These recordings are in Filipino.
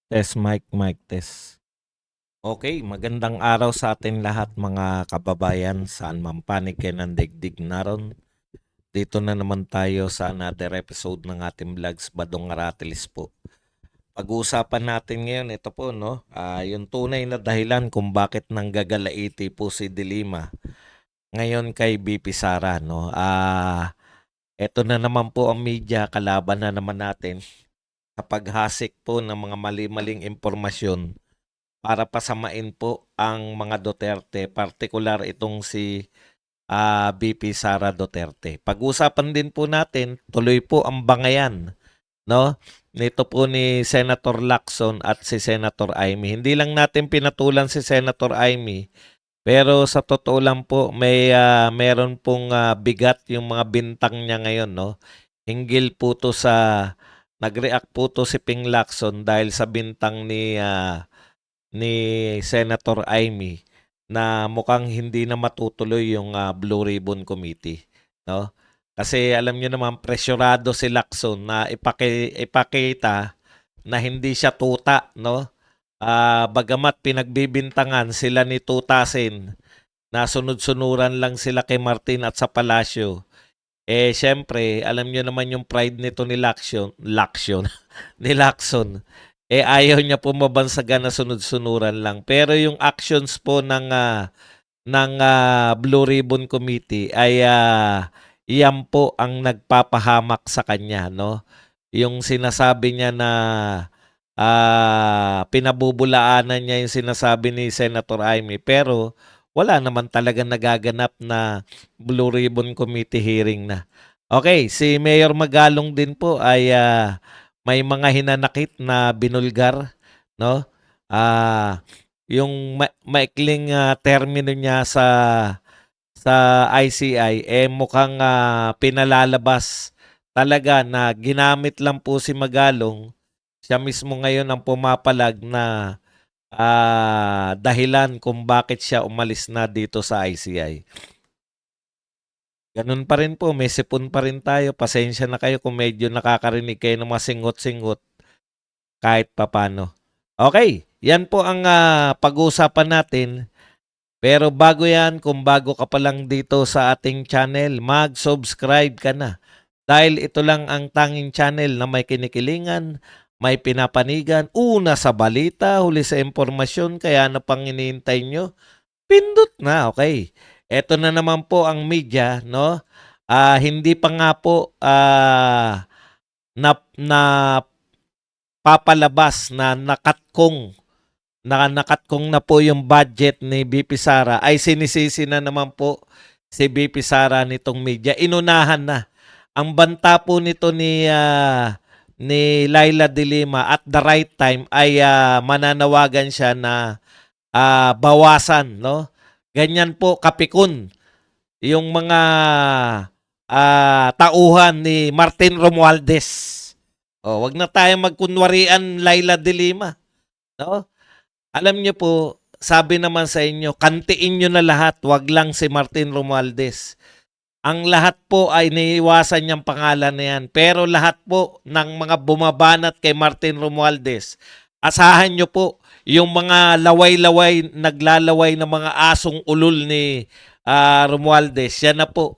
Test mic test. Okay, magandang araw sa atin lahat mga kababayan, saan man panig kayo ng daigdig naron. Dito na naman tayo sa another episode ng ating vlogs, Badong Aratilis po. Pag-uusapan natin ngayon, ito po, no? Yung tunay na dahilan kung bakit nanggagalaiti po si Dilima ngayon kay BP Sara, no? Ito na naman po ang media, kalaban na naman natin sa paghasik po ng mga mali-maling impormasyon para pasamain po ang mga Duterte, partikular itong si BP Sara Duterte. Pag-usapan din po natin, tuloy po ang bangayan, no? Nito po ni Senator Lacson at si Senator Amy. Hindi lang natin pinatulan si Senator Amy, pero sa totoo lang po meron pong bigat yung mga bintang niya ngayon, no? Hinggil po to sa nag-react po to si Ping Lacson dahil sa bintang ni Senator Amy na mukhang hindi na matutuloy yung Blue Ribbon Committee, no? Kasi alam niyo naman presyurado si Lacson na ipakita na hindi siya tuta, no? Bagamat pinagbibintangan sila ni Tutasin na sunod-sunuran lang sila kay Martin at sa palasyo. Siyempre, alam niyo naman yung pride nito ni Lacson, ni Lacson. Ayaw niya pumabansagan na sunod-sunuran lang. Pero yung actions po ng Blue Ribbon Committee ay iyan po ang nagpapahamak sa kanya, no? Yung sinasabi niya na pinabubulaanan niya yung sinasabi ni Senator Amy, pero wala naman talaga nagaganap na Blue Ribbon Committee hearing na. Okay, si Mayor Magalong din po ay may mga hinanakit na binulgar, no? Yung maikling termino niya sa ICI mukhang pinalalabas talaga na ginamit lang po si Magalong. Siya mismo ngayon ang pumapalag na dahilan kung bakit siya umalis na dito sa ICI. Ganun pa rin po, may sipon pa rin tayo. Pasensya na kayo kung medyo nakakarinig kayo ng mga singot-singot kahit papano. Okay, yan po ang pag-uusapan natin. Pero bago yan, kung bago ka pa lang dito sa ating channel, mag-subscribe ka na. Dahil ito lang ang tanging channel na may kinikilingan, may pinapanigan, una sa balita, huli sa impormasyon, kaya na pang iniintay nyo, pindot na, okay. Ito na naman po ang media, no? Hindi pa nga po na papalabas na nakakatkong na po yung budget ni BP Sara, ay sinisisi na naman po si BP Sara nitong media. Inunahan na. Ang banta po nito ni Laila de Lima at the right time ay mananawagan siya na bawasan, no? Ganyan po kapikon yung mga tauhan ni Martin Romualdez. Wag na tayo magkunwarian Laila de Lima, no? Alam niyo po, sabi naman sa inyo, kantiin niyo na lahat, wag lang si Martin Romualdez. Ang lahat po ay niiwasan niyang pangalan na yan. Pero lahat po ng mga bumabanat kay Martin Romualdez, asahan niyo po yung mga laway-laway, naglalaway ng mga asong ulol ni Romualdez. Yan na po.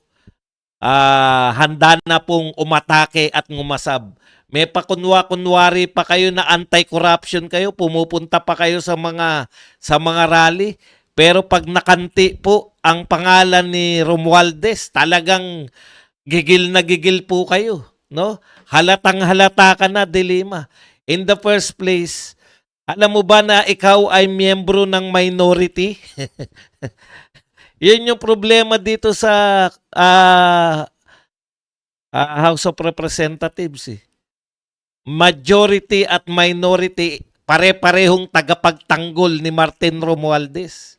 Handa na pong umatake at ngumasab. May pakunwa-kunwari pa kayo na anti-corruption kayo, pumupunta pa kayo sa mga rally. Pero pag nakanti po ang pangalan ni Romualdez, talagang gigil na gigil po kayo, no? Halatang halata ka na, Dilima. In the first place, alam mo ba na ikaw ay miyembro ng minority? Yun yung problema dito sa House of Representatives. Majority at minority, pare-parehong tagapagtanggol ni Martin Romualdez.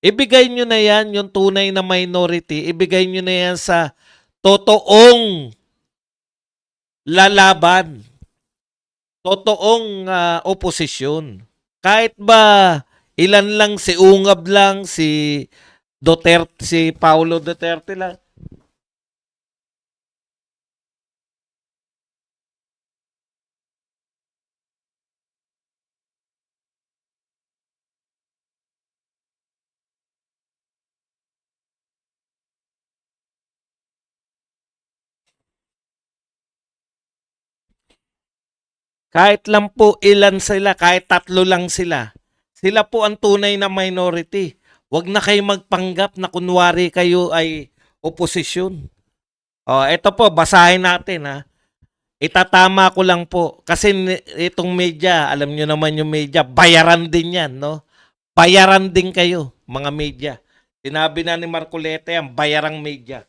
Ibigay nyo na yan, yung tunay na minority, ibigay nyo na yan sa totoong lalaban, totoong oposisyon. Kahit ba ilan lang, si Ungab lang, si Duterte, si Paulo Duterte lang, Kahit lang po ilan sila, kahit 3 lang sila, sila po ang tunay na minority. Huwag na kayo magpanggap na kunwari kayo ay oposisyon. Ito po, basahin natin ha. Itatama ko lang po. Kasi itong media, alam nyo naman yung media, bayaran din yan, no? Bayaran din kayo, mga media. Sinabi na ni Marcoleta yan, bayarang media.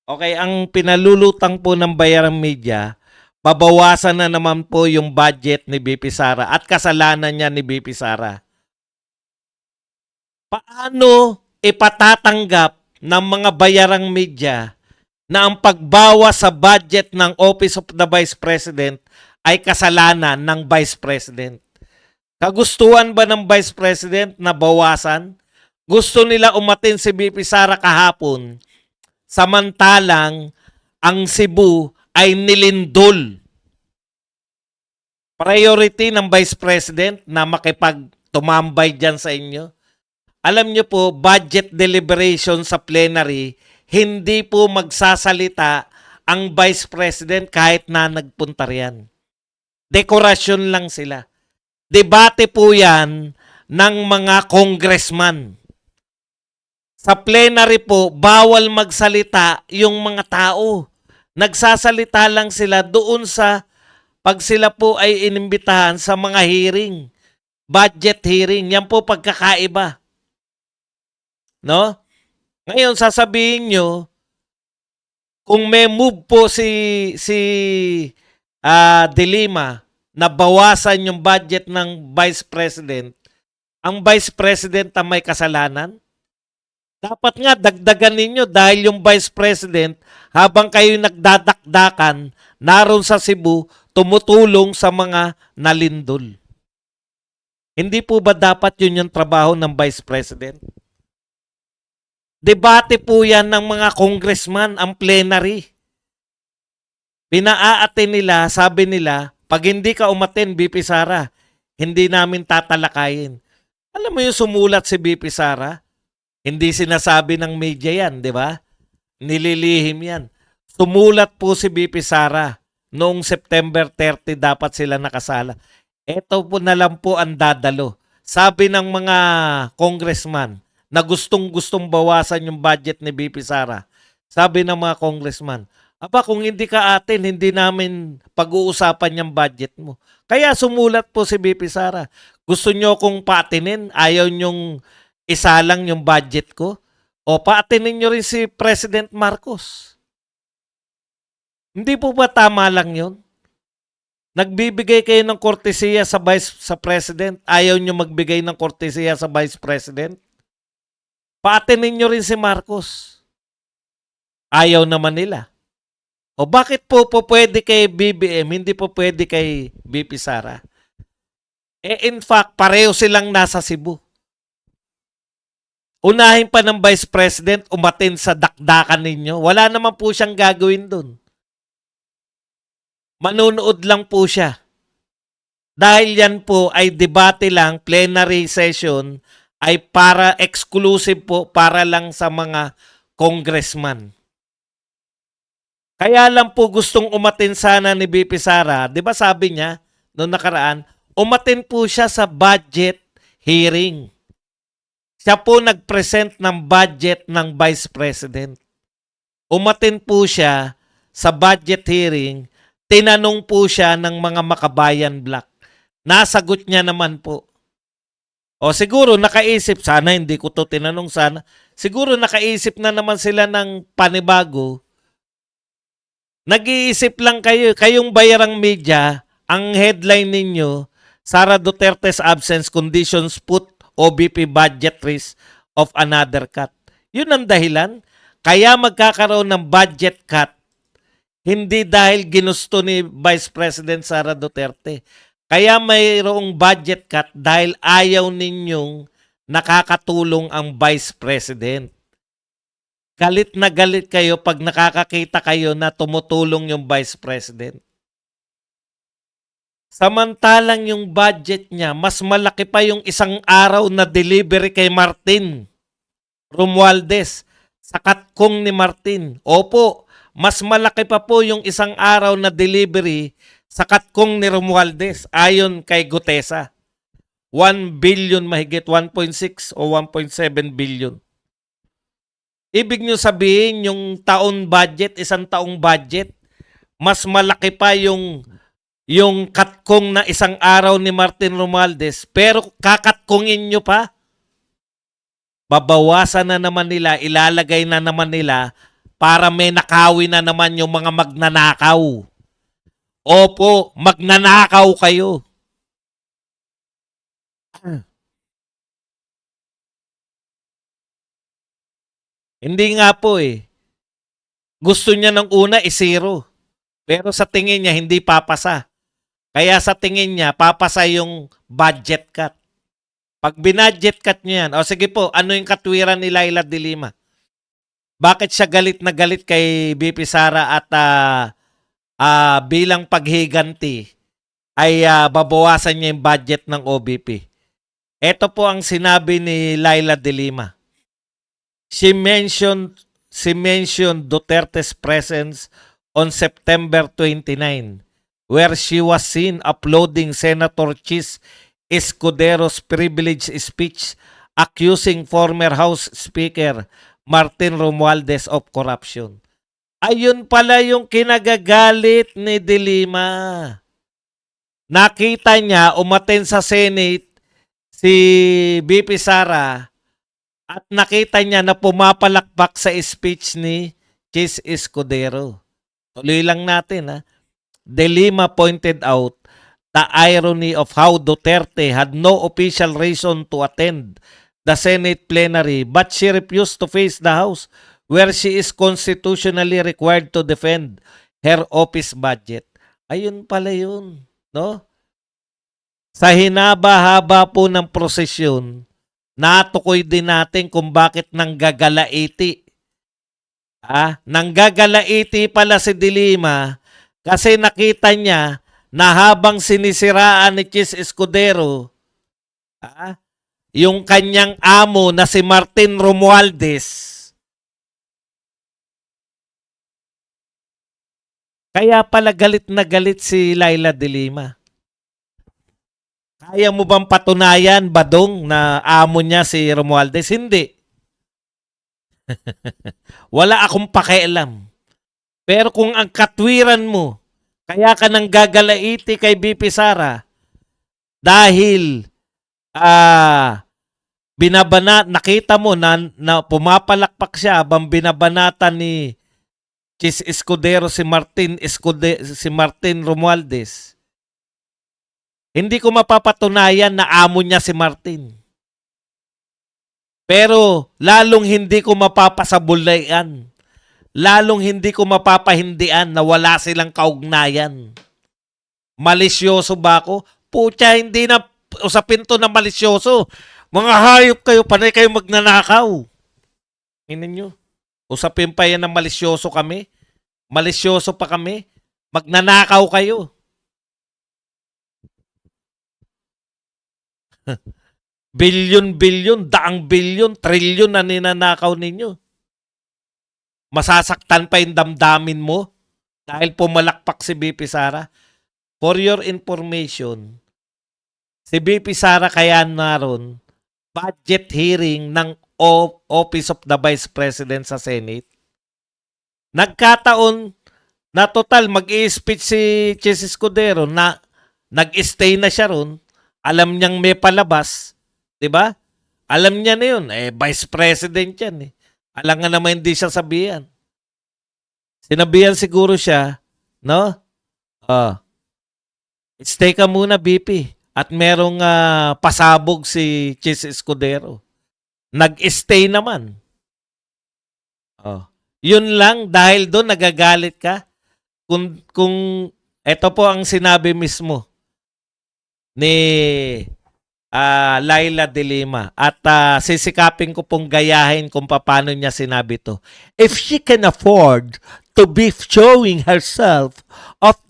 Okay, ang pinalulutang po ng bayarang media, babawasan na naman po yung budget ni BP Sara at kasalanan niya ni BP Sara. Paano ipatatanggap ng mga bayarang media na ang pagbawas sa budget ng Office of the Vice President ay kasalanan ng Vice President? Kagustuhan ba ng Vice President na bawasan? Gusto nila umatin si BP Sara kahapon, samantalang ang Cebu ay nilindol. Priority ng Vice President na makipagtumambay dyan sa inyo. Alam nyo po, budget deliberation sa plenary, hindi po magsasalita ang Vice President kahit na nagpunta riyan. Dekorasyon lang sila. Debate po yan ng mga congressman. Sa plenary po, bawal magsalita yung mga tao. Nagsasalita lang sila doon sa pag sila po ay inimbitahan sa mga hearing. Budget hearing. Yan po pagkakaiba. No? Ngayon, sasabihin nyo, kung may move po si De Lima na bawasan yung budget ng Vice President, ang Vice President ang may kasalanan? Dapat nga dagdagan ninyo dahil yung Vice President, habang kayo nagdadakdakan, naroon sa Cebu, tumutulong sa mga nalindol. Hindi po ba dapat yun yung trabaho ng Vice President? Debate po yan ng mga congressman, ang plenary. Pinaatin nila, sabi nila, pag hindi ka umatin, BP Sara, hindi namin tatalakayin. Alam mo yung sumulat si BP Sara? Hindi sinasabi ng media yan, di ba? Nililihim yan. Sumulat po si BP Sara. Noong September 30 dapat sila nakasala. Ito po na lang po ang dadalo. Sabi ng mga congressman na gustong-gustong bawasan yung budget ni BP Sara. Sabi ng mga congressman, aba kung hindi ka atin, hindi namin pag-uusapan yung budget mo. Kaya sumulat po si BP Sara. Gusto nyo kong paatinin? Ayaw nyong isalang yung budget ko? O paatinin nyo rin si President Marcos. Hindi po ba tama lang yun? Nagbibigay kayo ng kortesiya sa President, ayaw nyo magbigay ng kortesiya sa Vice President? Paatinin nyo rin si Marcos. Ayaw naman nila. O bakit po pwede kay BBM, hindi po pwede kay BP Sara? In fact, pareho silang nasa Cebu. Unahin pa ng Vice President umatin sa dakdakan ninyo. Wala naman po siyang gagawin dun. Manunood lang po siya. Dahil yan po ay debate lang, plenary session, ay para exclusive po, para lang sa mga congressman. Kaya lang po gustong umatin sana ni BP Sara, di ba sabi niya noong nakaraan, umatin po siya sa budget hearing. Siya po nag-present ng budget ng Vice President. Umatin po siya sa budget hearing, tinanong po siya ng mga Makabayan Black. Nasagot niya naman po. O siguro nakaisip, sana hindi ko to tinanong sana, siguro nakaisip na naman sila ng panibago. Nag-iisip lang kayo, kayong bayarang media, ang headline ninyo, Sara Duterte's absence conditions put OVP budget risk of another cut. Yun ang dahilan. Kaya magkakaroon ng budget cut, hindi dahil ginusto ni Vice President Sara Duterte. Kaya mayroong budget cut dahil ayaw ninyong nakakatulong ang Vice President. Galit na galit kayo pag nakakakita kayo na tumutulong yung Vice President. Samantalang yung budget niya, mas malaki pa yung isang araw na delivery kay Martin Romualdez sa katkong ni Martin. Opo, mas malaki pa po yung isang araw na delivery sa katkong ni Romualdez ayon kay Gutesa. 1 billion mahigit, 1.6 o 1.7 billion. Ibig nyo sabihin yung taon budget, isang taong budget, mas malaki pa yung katkong na isang araw ni Martin Romualdez, pero kakatkongin nyo pa. Babawasan na naman nila, ilalagay na naman nila para may nakawi na naman yung mga magnanakaw. Opo, magnanakaw kayo. Hindi nga po eh. Gusto niya ng una zero. Pero sa tingin niya hindi papasa. Kaya sa tingin niya papasa yung budget cut. Pag binudget cut niya yan, o sige po, ano yung katwiran ni Laila de Lima? Bakit siya galit na galit kay BP Sara at bilang paghiganti ay babawasan niya yung budget ng OBP? Ito po ang sinabi ni Laila de Lima. She mentioned Duterte's presence on September 29, where she was seen uploading Senator Chis Escudero's privileged speech accusing former House Speaker Martin Romualdez of corruption. Ayun pala yung kinagagalit ni De Lima. Nakita niya umaten sa Senate si BP Sara at nakita niya na pumapalakpak sa speech ni Chis Escudero. Tuloy lang natin ha. De Lima pointed out the irony of how Duterte had no official reason to attend the Senate plenary but she refused to face the House where she is constitutionally required to defend her office budget. Ayun pala yun, no? Sa hinaba-haba po ng prosesyon, natukoy din natin kung bakit nanggagalaiti. Nanggagalaiti pala si De Lima kasi nakita niya na habang sinisiraan ni Chis Escudero, yung kanyang amo na si Martin Romualdez, kaya pala galit na galit si Laila de Lima. Kaya mo bang patunayan, Badong, na amo niya si Romualdez? Hindi. Wala akong pakialam. Pero kung ang katwiran mo, kaya ka nang gagalaiti kay BP Sara dahil nakita mo na pumapalakpak siya habang binabanatan ni Chis Escudero si Martin Romualdez. Hindi ko mapapatunayan na amo niya si Martin. Pero lalong hindi ko mapapasabulayan. Lalong hindi ko mapapahindian na wala silang kaugnayan. Malisyoso ba ako? Pucha, hindi na usapin to na malisyoso. Mga hayop kayo, panay kayo magnanakaw. Tingnan nyo. Usapin pa yan na malisyoso kami. Malisyoso pa kami. Magnanakaw kayo. Bilyon, daang bilyon, trilyon na ninanakaw ninyo. Masasaktan pa yung damdamin mo dahil pumalakpak si BP Sara. For your information, si BP Sara kaya naroon budget hearing ng Office of the Vice President sa Senate. Nagkataon na total mag-i-speech si Chis Escudero na nag-stay na siya ron. Alam niyang may palabas. Diba? Alam niya na yun. Vice President yan eh. Alam nga naman hindi siya sabihan. Sinabihan siguro siya, no? Stay ka muna, BP. At merong pasabog si Chis Escudero. Nag-stay naman. Yun lang, dahil doon nagagalit ka. Kung ito po ang sinabi mismo ni Laila de Lima. At sisikapin ko pong gayahin kung paano niya sinabi to. If she can afford to be showing herself up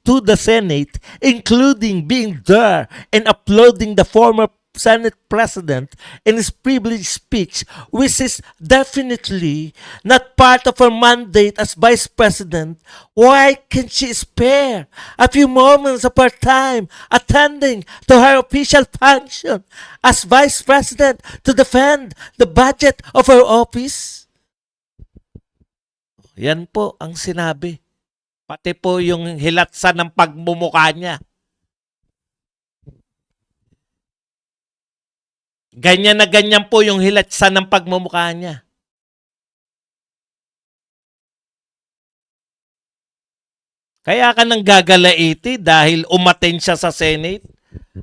to the Senate, including being there and uploading the former Senate President in his privileged speech, which is definitely not part of her mandate as Vice President, why can she spare a few moments of her time attending to her official function as Vice President to defend the budget of her office? Yan po ang sinabi. Pati po yung hilatsa ng pagmumukha niya. Ganyan na ganyan po yung hilatsa ng pagmumukha niya. Kaya ka nang gagalaiti dahil umaten siya sa Senate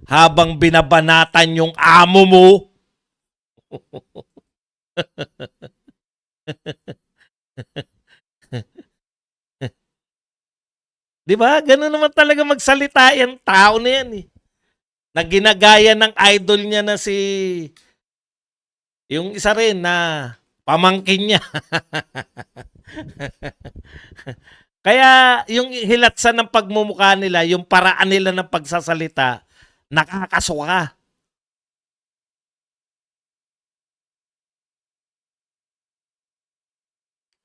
habang binabanatan yung amo mo. Di ba? Ganun naman talaga magsalita yan. Tao na yan eh. Na ginagaya ng idol niya na si yung isa rin na pamangkin niya. Kaya yung hilatsa ng pagmumukha nila, yung paraan nila ng pagsasalita, nakakasuka.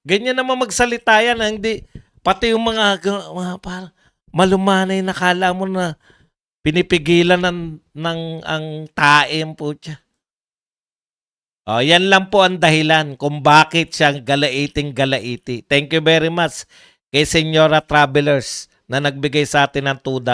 Ganyan naman magsalita yan, hindi pati yung mga parang malumanay na kala mo na pinipigilan ng ang tae ang putya. Oh, yan lang po ang dahilan kung bakit siya galaiting-galaiti. Thank you very much kay Senyora Travelers na nagbigay sa atin ng $2.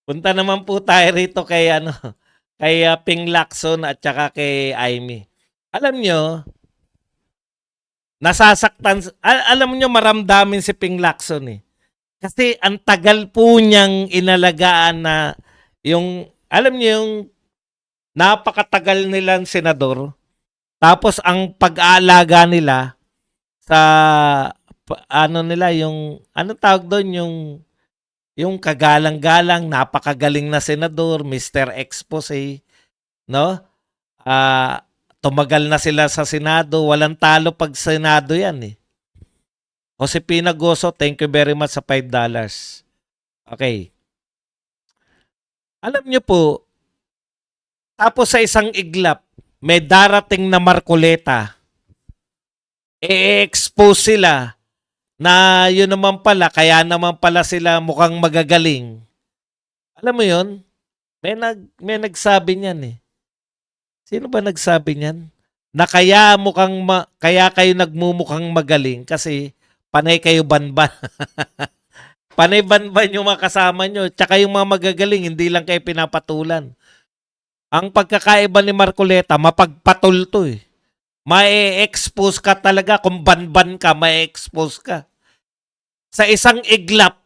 Punta naman po tayo rito kay kay Ping Lacson at saka kay Amy. Alam nyo, nasasaktan, alam nyo maramdamin si Ping Lacson eh. Kasi ang tagal po niyang inalagaan na yung, alam nyo yung napakatagal nilang senador, tapos ang pag-aalaga nila sa, ano nila, yung, anong tawag doon, yung kagalang-galang, napakagaling na senador, Mr. Expose, no? Tumagal na sila sa Senado, walang talo pag Senado yan eh. Josepina Goso, thank you very much sa $5. Okay. Alam nyo po, tapos sa isang iglap, may darating na Marcoleta, i-expose sila na yun naman pala, kaya naman pala sila mukhang magagaling. Alam mo yun? May nagsabi niyan eh. Sino ba nagsabi niyan? Na kaya kayo nagmumukhang magaling kasi panay kayo banban. Panay banban yung mga kasama nyo. Tsaka yung mga magagaling, hindi lang kayo pinapatulan. Ang pagkakaiba ni Marcoleta, mapagpatol to eh. Mae-expose ka talaga. Kung banban ka, mae-expose ka. Sa isang iglap,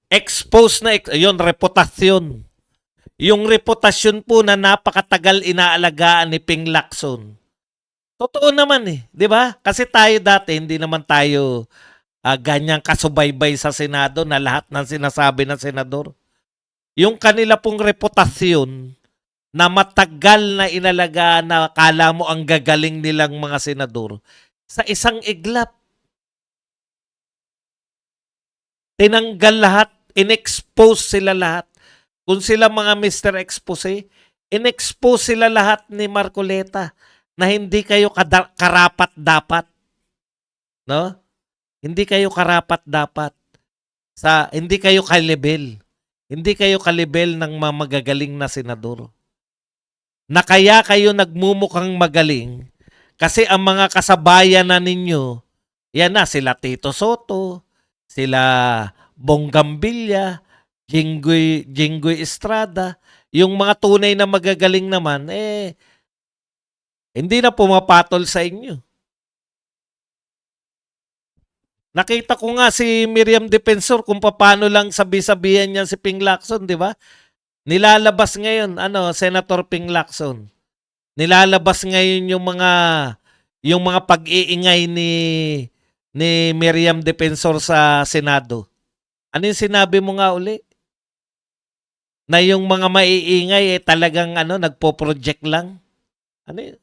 expose na, yun, reputasyon. Yung reputasyon po na napakatagal inaalagaan ni Ping Lacson. Totoo naman eh, di ba? Kasi tayo dati, hindi naman tayo ganyang kasubaybay sa Senado na lahat ng sinasabi ng senador. Yung kanila pong reputasyon na matagal na inalagaan na kala mo ang gagaling nilang mga senador, sa isang iglap, tinanggal lahat, in-expose sila lahat. Kung sila mga Mr. Expose, in-expose sila lahat ni Marcoleta na hindi kayo karapat-dapat. No? Hindi kayo karapat-dapat. Hindi kayo kalibel. Hindi kayo kalibel ng mga magagaling na senador. Na kaya kayo nagmumukhang magaling kasi ang mga kasabayan na ninyo, yan na, sila Tito Soto, sila Bonggambilla, Jinggoy Estrada, yung mga tunay na magagaling naman, hindi na pumapatol sa inyo. Nakita ko nga si Miriam Defensor kung paano lang sabi-sabihan niya si Ping Lacson, di ba? Nilalabas ngayon, Senator Ping Lacson. Nilalabas ngayon yung mga pag-iingay ni Miriam Defensor sa Senado. Ano yung sinabi mo nga uli? Na yung mga maiingay talagang nagpo-project lang. Ano yun?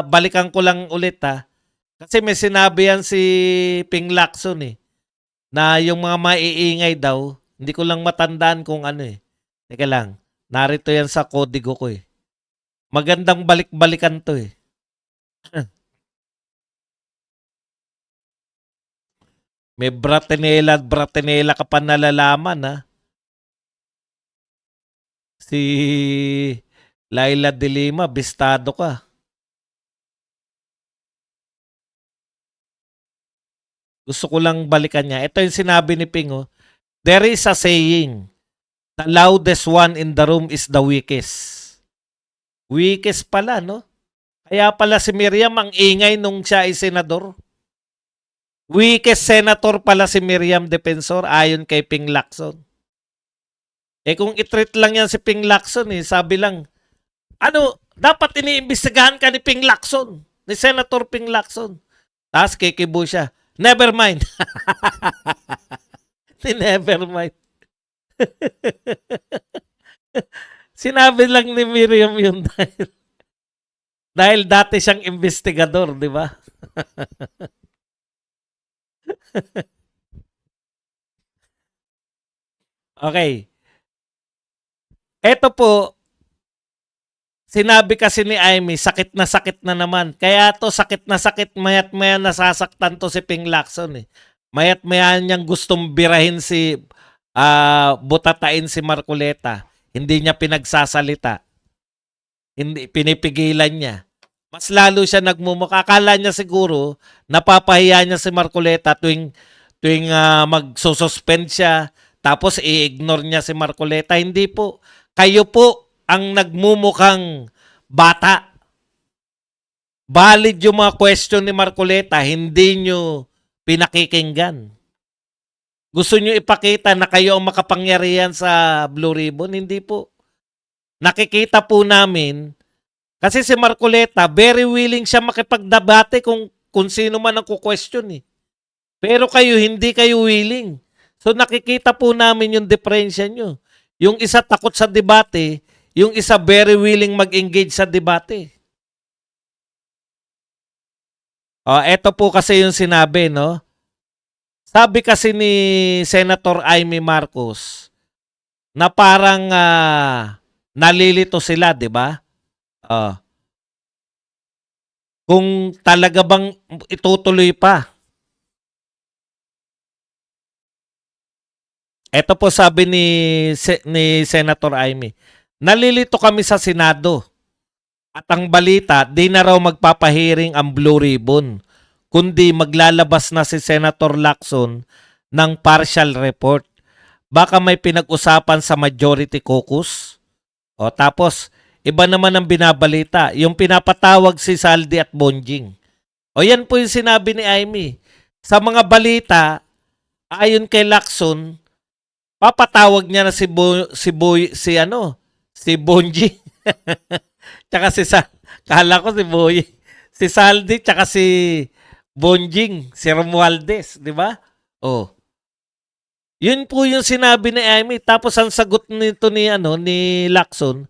Balikan ko lang ulit ha. Kasi may sinabi yan si Ping Lacson eh, na yung mga maiingay daw, hindi ko lang matandaan kung ano eh. Teka lang, narito yan sa kodigo ko eh. Magandang balik-balikan to eh. May bratinela at bratinela ka pa nalalaman ha. Si Laila de Lima, bistado ka. Gusto ko lang balikan niya. Ito yung sinabi ni Ping oh. There is a saying, the loudest one in the room is the weakest. Weakest pala, no? Kaya pala si Miriam ang ingay nung siya ay senador. Weakest senator pala si Miriam Defensor ayon kay Ping Lacson. Eh kung itreat lang yan si Ping Lacson eh, sabi lang, ano, dapat iniimbestigahan ka ni Ping Lacson, ni Senator Ping Lacson. Tapos kikibo siya, never mind. Never mind. Sinabi lang ni Miriam yun dahil dati siyang investigador, di ba? Okay. Ito po, sinabi kasi ni Amy, sakit na naman. Kaya to sakit na sakit, mayat maya nasasaktan to si Ping Lacson eh. Mayat maya niyang gustong birahin si, butatain si Marcoleta. Hindi niya pinagsasalita. Hindi, pinipigilan niya. Mas lalo siya nagmumukha. Akala niya siguro, napapahiya niya si Marcoleta tuwing magsususpend siya, tapos i-ignore niya si Marcoleta. Hindi po. Kayo po ang nagmumukhang bata. Valid yung mga question ni Marcoleta, hindi nyo pinakikinggan. Gusto nyo ipakita na kayo ang makapangyarihan sa Blue Ribbon? Hindi po. Nakikita po namin, kasi si Marcoleta, very willing siya makipagdebate kung sino man ang ku-question eh. Pero kayo, hindi kayo willing. So nakikita po namin yung diferensya nyo. Yung isa takot sa debate, yung isa very willing mag-engage sa debate. Eto po kasi yung sinabi, no? Sabi kasi ni Senator Amy Marcos na parang nalilito sila, di ba? Kung talaga bang itutuloy pa. Ito po sabi ni Senator Amy, nalilito kami sa Senado at ang balita, di na raw magpapahiring ang Blue Ribbon, kundi maglalabas na si Senator Lacson ng partial report. Baka may pinag-usapan sa majority caucus. Tapos, iba naman ang binabalita, yung pinapatawag si Saldi at Bonjing. Yan po yung sinabi ni Amy. Sa mga balita, ayon kay Lacson, papatawag niya na si Bonjing. Tsaka kala ko si Boy. Si Saldi, tsaka si Bonjing, si Romualdez, di ba? Yun po yung sinabi ni Amy. Tapos ang sagot nito ni Lacson,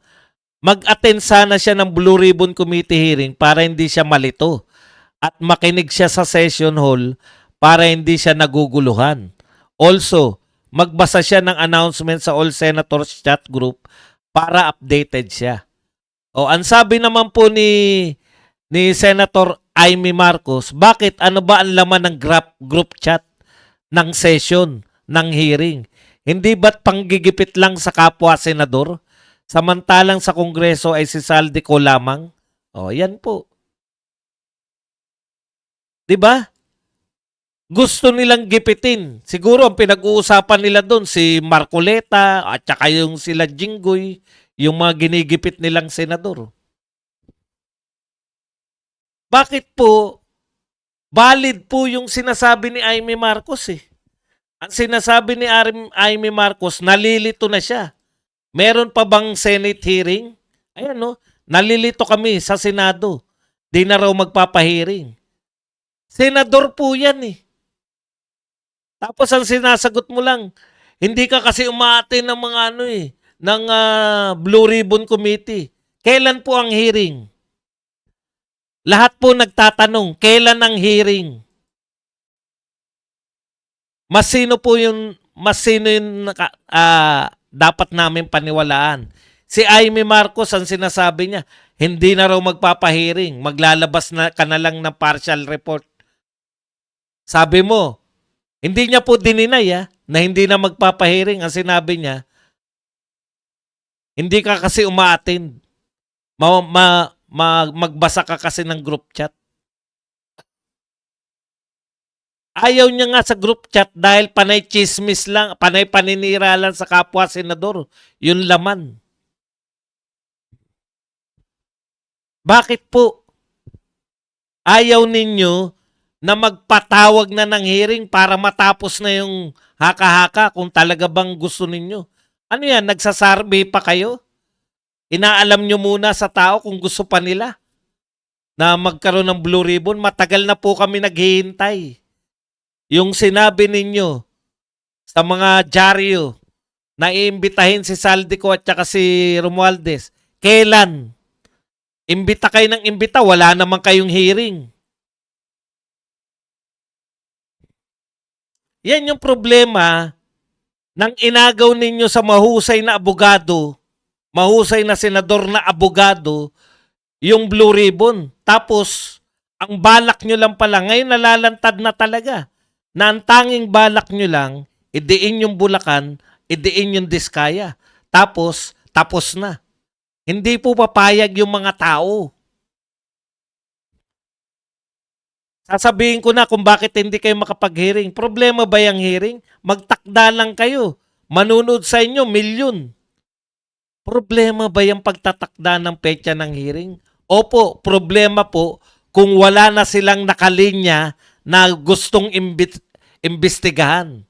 mag-attend sana siya ng Blue Ribbon Committee hearing para hindi siya malito at makinig siya sa session hall para hindi siya naguguluhan. Also, magbasa siya ng announcement sa All Senators chat group para updated siya. Ang sabi naman po ni Senator Amy Marcos, bakit ano ba ang laman ng group chat ng session, ng hearing? Hindi ba't panggigipit lang sa kapwa senador? Samantalang sa Kongreso ay si Saldi ko lamang? Yan po. 'Di ba? Gusto nilang gipitin. Siguro ang pinag-uusapan nila doon si Marcoleta at saka yung sila Jinggoy, yung mga ginigipit nilang senador. Bakit po valid po yung sinasabi ni Amy Marcos eh. Ang sinasabi ni Amy Marcos, nalilito na siya. Meron pa bang Senate hearing? Ayan no, nalilito kami sa Senado. Di na raw magpapahearing. Senador po yan eh. Tapos ang sinasagot mo lang, hindi ka kasi umaattend ng mga ng Blue Ribbon Committee. Kailan po ang hearing? Lahat po nagtatanong, kailan ang hearing? Mas sino yung dapat namin paniwalaan? Si Amy Marcos, ang sinasabi niya, hindi na raw magpapahiring, maglalabas na ka na lang ng partial report. Sabi mo, hindi niya po dininay na hindi na magpapahiring. Ang sinabi niya, hindi ka kasi umaattend. Magbasa ka kasi ng group chat. Ayaw niya nga sa group chat dahil panay chismis lang, panay paninira lang sa kapwa senador. Yun laman. Bakit po ayaw ninyo na magpatawag na ng hearing para matapos na yung haka-haka kung talaga bang gusto ninyo? Ano yan, nagsasarvey pa kayo? Inaalam nyo muna sa tao kung gusto pa nila na magkaroon ng blue ribbon. Matagal na po kami naghihintay. Yung sinabi ninyo sa mga dyaryo na iimbitahin si Saldico at saka si Romualdez, kailan? Imbita kayo ng imbita, wala naman kayong hearing. Yan yung problema ng inagaw ninyo sa mahusay na abogado, mahusay na senador na abogado, yung blue ribbon. Tapos, ang balak nyo lang pala, ngayon nalalantad na talaga, na ang tanging balak nyo lang, idiin yung Bulacan, idiin yung Diskaya. Tapos na. Hindi po papayag yung mga tao. Sasabihin ko na kung bakit hindi kayo makapag-hearing. Problema ba yung hearing? Magtakda lang kayo. Manunod sa inyo, milyon. Problema ba yung pagtatakda ng petsa ng hearing? Opo, problema po kung wala na silang nakalinya na gustong imbestigahan.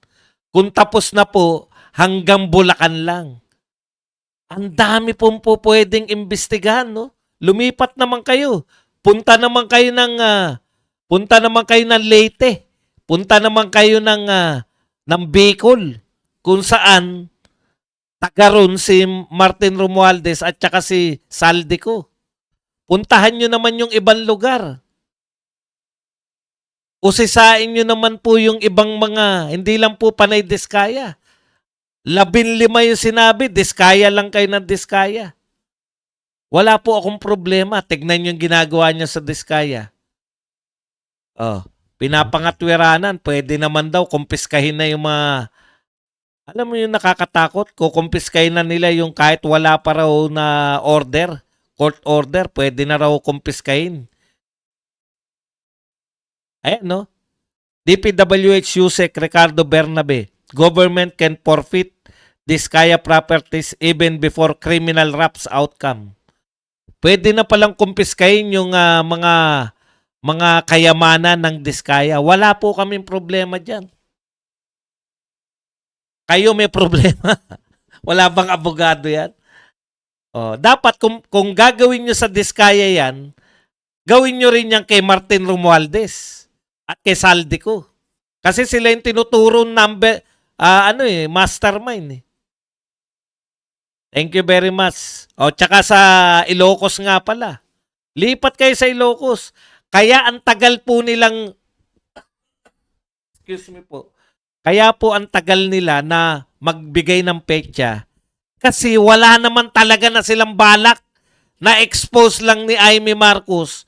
Kung tapos na po, hanggang Bulacan lang. Ang dami pong po pwedeng imbestigahan, no? Lumipat naman kayo. Punta naman kayo ng Leyte. Punta naman kayo ng Bicol, kung saan taga ron si Martin Romualdez at saka si Saldico. Puntahan nyo naman yung ibang lugar. Usisain nyo naman po yung ibang mga, hindi lang po panay Diskaya. 15 yung sinabi, Diskaya lang kayo ng Diskaya. Wala po akong problema. Tignan yung ginagawa niya sa Diskaya. Pinapangatwiranan, pwede naman daw kumpiskahin na yung mga, alam mo yung nakakatakot, kukumpiskahin na nila yung kahit wala pa raw na order, court order, pwede na raw kumpiskahin. Ayan, no? DPWH USEC Ricardo Bernabe, government can forfeit Diskaya properties even before criminal wraps outcome. Pwede na palang kumpiskahin yung mga kayamanan ng Diskaya. Wala po kaming problema dyan. Kayo may problema. Wala bang abogado yan? Dapat kung gagawin nyo sa Diskaya yan, gawin nyo rin yan kay Martin Romualdez at kay Saldico. Kasi sila yung tinuturo mastermind. Thank you very much. Tsaka sa Ilocos nga pala. Lipat kayo sa Ilocos. Kaya ang tagal po nilang, excuse me po, kaya po ang tagal nila na magbigay ng petsa kasi wala naman talaga na silang balak, na-expose lang ni Amy Marcos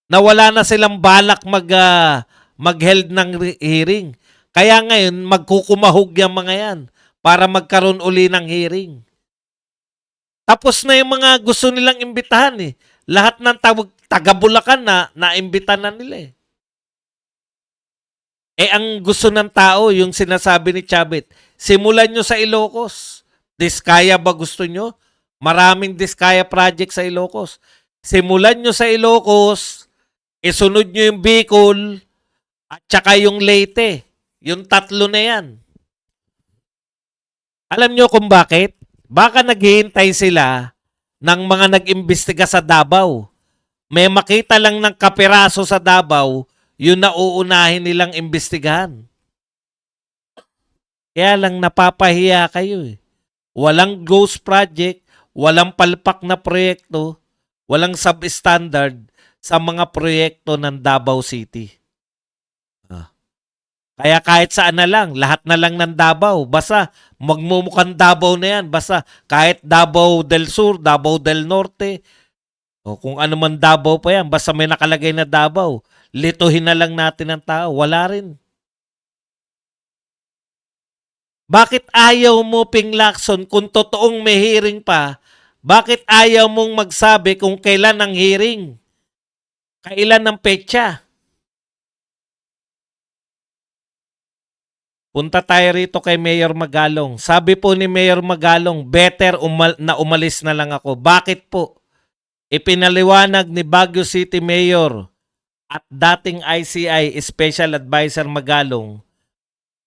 na wala na silang balak mag-held ng hearing. Kaya ngayon, magkukumahog yung mga yan para magkaroon uli ng hearing. Tapos na yung mga gusto nilang imbitahan eh. Lahat ng taga-Bulacan na naimbita na nila eh. Ang gusto ng tao, yung sinasabi ni Chavit, simulan nyo sa Ilocos. Diskaya ba gusto nyo? Maraming Diskaya project sa Ilocos. Simulan nyo sa Ilocos, isunod nyo yung Bicol, at saka yung Leyte. Yung tatlo na yan. Alam nyo kung bakit? Baka naghihintay sila ng mga nag-imbestiga sa Davao. May makita lang ng kapiraso sa Davao, yun na uunahin nilang imbestigahan. Kaya lang napapahiya kayo eh. Walang ghost project, walang palpak na proyekto, walang substandard. sa mga proyekto ng Davao City. Ah. Kaya kahit saan na lang, lahat na lang ng Davao. Basta magmumukhang Davao na yan. Basta kahit Davao del Sur, Davao del Norte, o kung ano man Davao pa yan, basta may nakalagay na Davao, lituhin na lang natin ang tao. Wala rin. Bakit ayaw mo, Ping Lacson, kung totoong may hearing pa, bakit ayaw mong magsabi kung kailan ang hearing? Kailan ang petsa? Punta tayo rito kay Mayor Magalong. Sabi po ni Mayor Magalong, better na umalis na lang ako. Bakit po? Ipinaliwanag ni Baguio City Mayor at dating ICI Special Advisor Magalong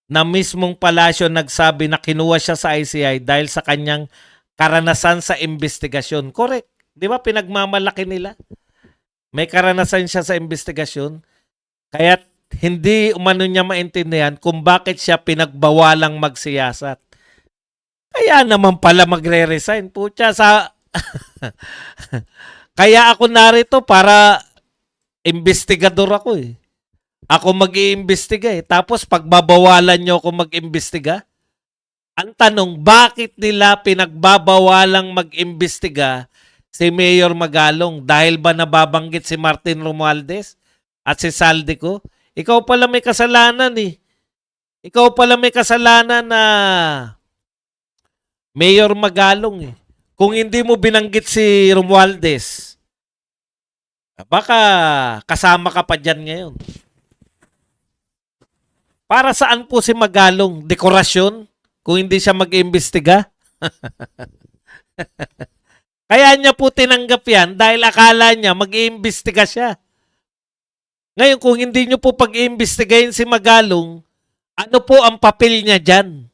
na mismong palasyo nagsabi na kinuha siya sa ICI dahil sa kanyang karanasan sa investigasyon. Correct. Di ba pinagmamalaki nila? May karanasan siya sa investigasyon. Kaya hindi umano niya maintindihan kung bakit siya pinagbawalang magsiyasat. Kaya naman pala magre-resign. Pucha, sa... Kaya ako narito para investigador ako eh. Ako mag-iimbestiga eh. Tapos pagbabawalan nyo ako mag-imbestiga? Ang tanong, bakit nila pinagbabawalang mag-imbestiga si Mayor Magalong? Dahil ba nababanggit si Martin Romualdez at si Saldico? Ikaw pala may kasalanan eh. Ikaw pala may kasalanan na Mayor Magalong eh. Kung hindi mo binanggit si Romualdez, baka kasama ka pa dyan ngayon. Para saan po si Magalong? Dekorasyon? Kung hindi siya mag-iimbestiga? Kaya niya po tinanggap yan dahil akala niya mag-iimbestiga siya. Ngayon, kung hindi niyo po pag-iimbestigahin si Magalong, ano po ang papel niya dyan?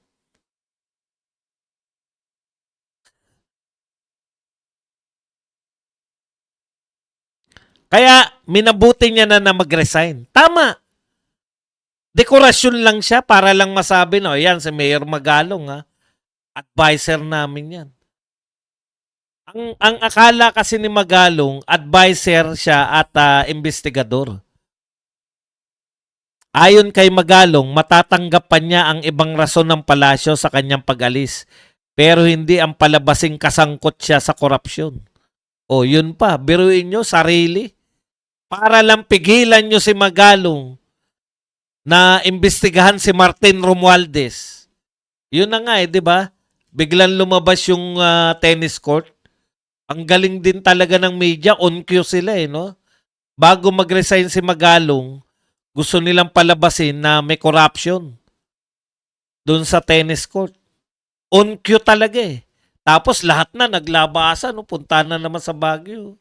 Kaya minabuti niya na mag-resign. Tama. Dekorasyon lang siya para lang masabi na, yan si Mayor Magalong ha. Advisor namin yan. Ang akala kasi ni Magalong, advisor siya at investigador. Ayon kay Magalong, matatanggap pa niya ang ibang rason ng palasyo sa kanyang pag-alis. Pero hindi ang palabasing kasangkot siya sa korupsyon. O yun pa, biruin nyo, sarili. Para lang pigilan nyo si Magalong na imbestigahan si Martin Romualdez. Yun na nga eh, di ba? Biglang lumabas yung tennis court. Ang galing din talaga ng media, on cue sila eh, no? Bago mag-resign si Magalong, gusto nilang palabasin na may corruption doon sa tennis court. On cue talaga eh. Tapos lahat na naglabasan, no? Punta na naman sa Baguio.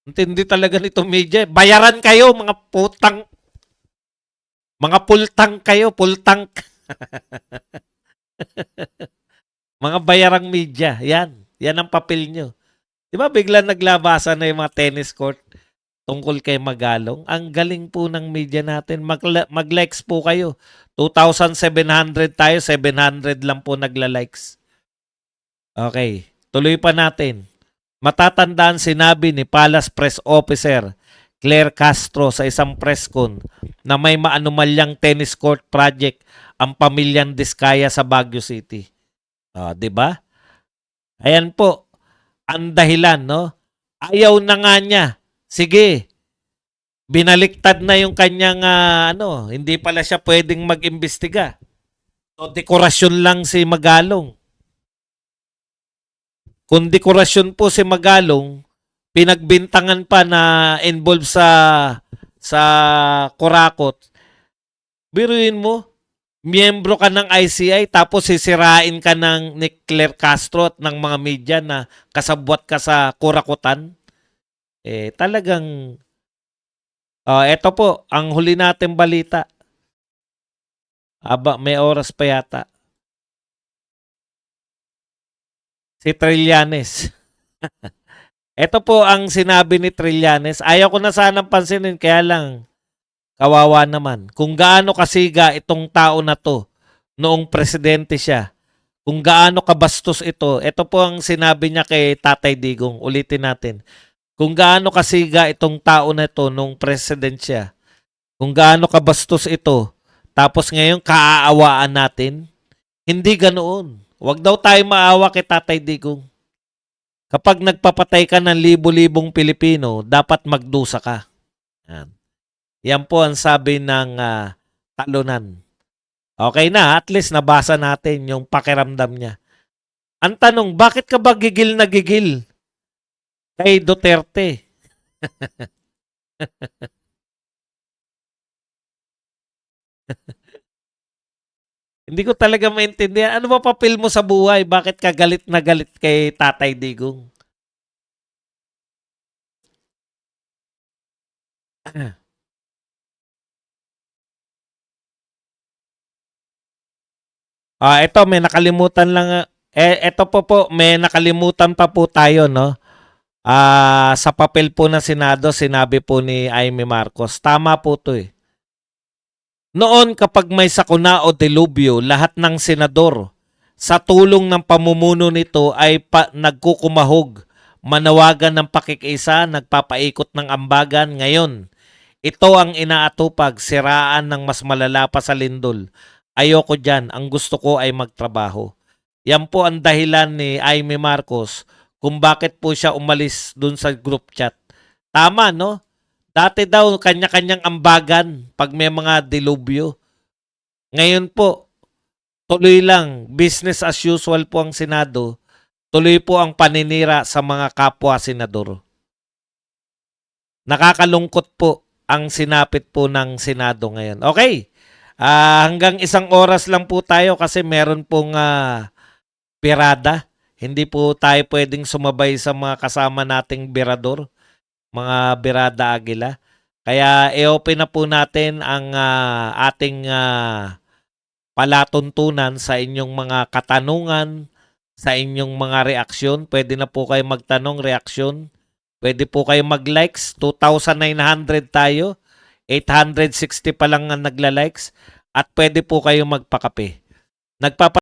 Intindi talaga nito media. Bayaran kayo, mga putang. Mga pultang kayo, pultang. Mga bayarang media. Yan. Yan ang papel nyo. Di ba bigla naglabasan na yung mga tennis court tungkol kay Magalong? Ang galing po ng media natin. Mag-likes po kayo. 2,700 tayo, 700 lang po nagla-likes. Okay. Tuloy pa natin. Matatandaan sinabi ni Palace Press Officer Claire Castro sa isang press con na may maanumalyang tennis court project ang pamilyang Diskaya sa Baguio City. 'Di ba? Ayan po ang dahilan, no? Ayaw na nga niya. Sige. Binaliktad na yung kanyang hindi pala siya pwedeng mag-imbestiga. So dekorasyon lang si Magalong. Kung dekorasyon po si Magalong, pinagbintangan pa na involved sa Kurakot. Biruin mo, miyembro ka ng ICI tapos sisirain ka ni Claire Castro at ng mga media na kasabwat ka sa Kurakutan. Talagang eto po ang huli nating balita. May oras pa yata. Si Trillanes. Ito po ang sinabi ni Trillanes. Ayaw ko na sanang pansinin, kaya lang, kawawa naman. Kung gaano kasiga itong tao na to, noong presidente siya, kung gaano kabastos ito po ang sinabi niya kay Tatay Digong. Ulitin natin. kung gaano kasiga itong tao na ito nung president siya, kung gaano kabastos ito, tapos ngayon kaaawaan natin, hindi ganoon. Huwag daw tayo maawa kay Tatay Digong. Kapag nagpapatay ka ng libo-libong Pilipino, dapat magdusa ka. Yan. Yan po ang sabi ng talunan. Okay na, at least nabasa natin yung pakiramdam niya. Ang tanong, bakit ka ba gigil na gigil kay Duterte? Hindi ko talaga maintindihan. Ano ba papel mo sa buhay? Bakit ka galit na galit kay Tatay Digong? Ito may nakalimutan lang. Ito po, may nakalimutan pa po tayo, no? Sa papel po ng Senado, sinabi po ni Amy Marcos, tama po to eh. Noon kapag may sakuna o delubyo, lahat ng senador sa tulong ng pamumuno nito ay nagkukumahog, manawagan ng pakikisa, nagpapaikot ng ambagan. Ngayon, ito ang inaatupag, siraan ng mas malala pa sa lindol. Ayoko dyan, ang gusto ko ay magtrabaho. Yan po ang dahilan ni Amy Marcos kung bakit po siya umalis dun sa group chat. Tama, no? Dati daw, kanya-kanyang ambagan pag may mga dilubyo. Ngayon po, tuloy lang, business as usual po ang Senado. Tuloy po ang paninira sa mga kapwa senador. Nakakalungkot po ang sinapit po ng Senado ngayon. Okay, hanggang 1 oras lang po tayo kasi meron pong pirada. Hindi po tayo pwedeng sumabay sa mga kasama nating birador, mga birada agila. Kaya i-open na po natin ang ating palatuntunan sa inyong mga katanungan, sa inyong mga reaksyon. Pwede na po kayo magtanong, reaksyon. Pwede po kayo mag-likes. 2,900 tayo. 860 pa lang ang nagla-likes. At pwede po kayo magpakape.